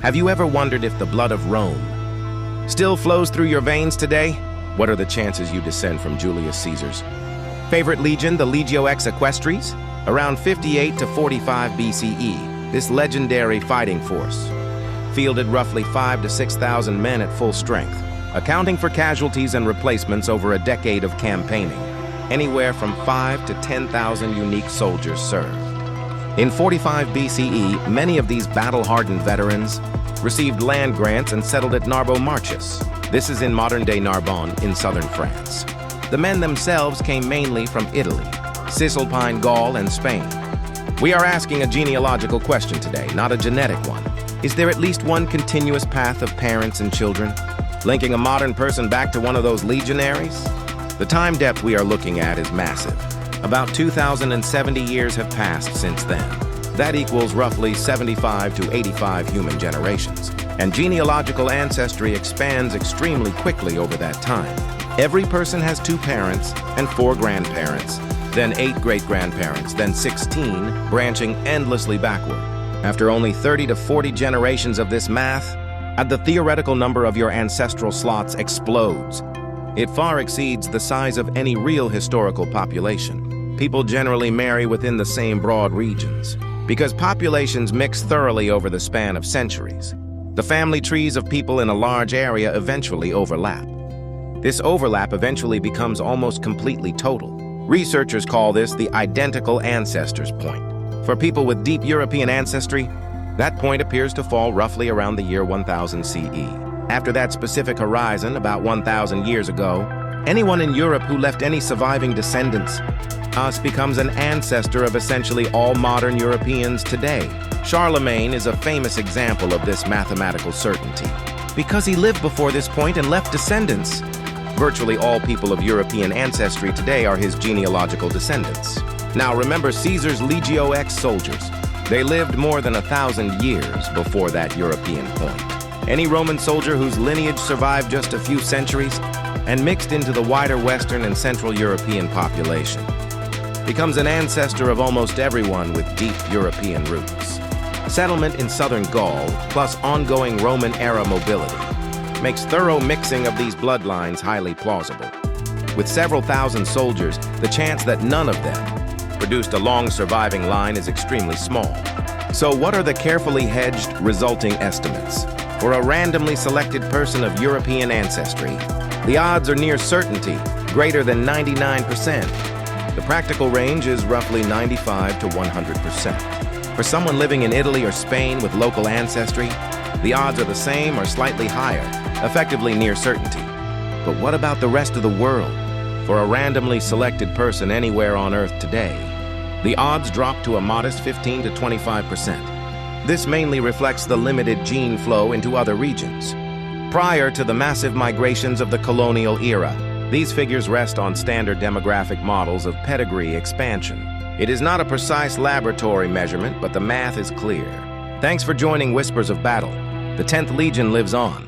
Have you ever wondered if the blood of Rome still flows through your veins today? What are the chances you descend from Julius Caesar's favorite legion, the Legio X Equestris? Around 58 to 45 BCE, this legendary fighting force fielded roughly 5,000 to 6,000 men at full strength, accounting for casualties and replacements over a decade of campaigning. Anywhere from 5,000 to 10,000 unique soldiers served. In 45 BCE, many of these battle-hardened veterans received land grants and settled at Narbo Marches. This is in modern-day Narbonne in southern France. The men themselves came mainly from Italy, Cisalpine Gaul, and Spain. We are asking a genealogical question today, not a genetic one. Is there at least one continuous path of parents and children, linking a modern person back to one of those legionaries? The time depth we are looking at is massive. About 2,070 years have passed since then. That equals roughly 75 to 85 human generations. And genealogical ancestry expands extremely quickly over that time. Every person has 2 parents and 4 grandparents, then 8 great-grandparents, then 16, branching endlessly backward. After only 30 to 40 generations of this math, the theoretical number of your ancestral slots explodes. It far exceeds the size of any real historical population. People generally marry within the same broad regions, because populations mix thoroughly over the span of centuries. The family trees of people in a large area eventually overlap. This overlap eventually becomes almost completely total. Researchers call this the identical ancestors point. For people with deep European ancestry, that point appears to fall roughly around the year 1000 CE. After that specific horizon, about 1,000 years ago, anyone in Europe who left any surviving descendants becomes an ancestor of essentially all modern Europeans today. Charlemagne is a famous example of this mathematical certainty. Because he lived before this point and left descendants, virtually all people of European ancestry today are his genealogical descendants. Now remember Caesar's Legio X soldiers. They lived more than 1,000 years before that European point. Any Roman soldier whose lineage survived just a few centuries and mixed into the wider Western and Central European population becomes an ancestor of almost everyone with deep European roots. Settlement in southern Gaul, plus ongoing Roman-era mobility, makes thorough mixing of these bloodlines highly plausible. With several thousand soldiers, the chance that none of them produced a long surviving line is extremely small. So what are the carefully hedged resulting estimates? For a randomly selected person of European ancestry, the odds are near certainty, greater than 99%. The practical range is roughly 95 to 100%. For someone living in Italy or Spain with local ancestry, the odds are the same or slightly higher, effectively near certainty. But what about the rest of the world? For a randomly selected person anywhere on Earth today, the odds drop to a modest 15 to 25%. This mainly reflects the limited gene flow into other regions. Prior to the massive migrations of the colonial era, these figures rest on standard demographic models of pedigree expansion. It is not a precise laboratory measurement, but the math is clear. Thanks for joining Whispers of Battle. The 10th Legion lives on.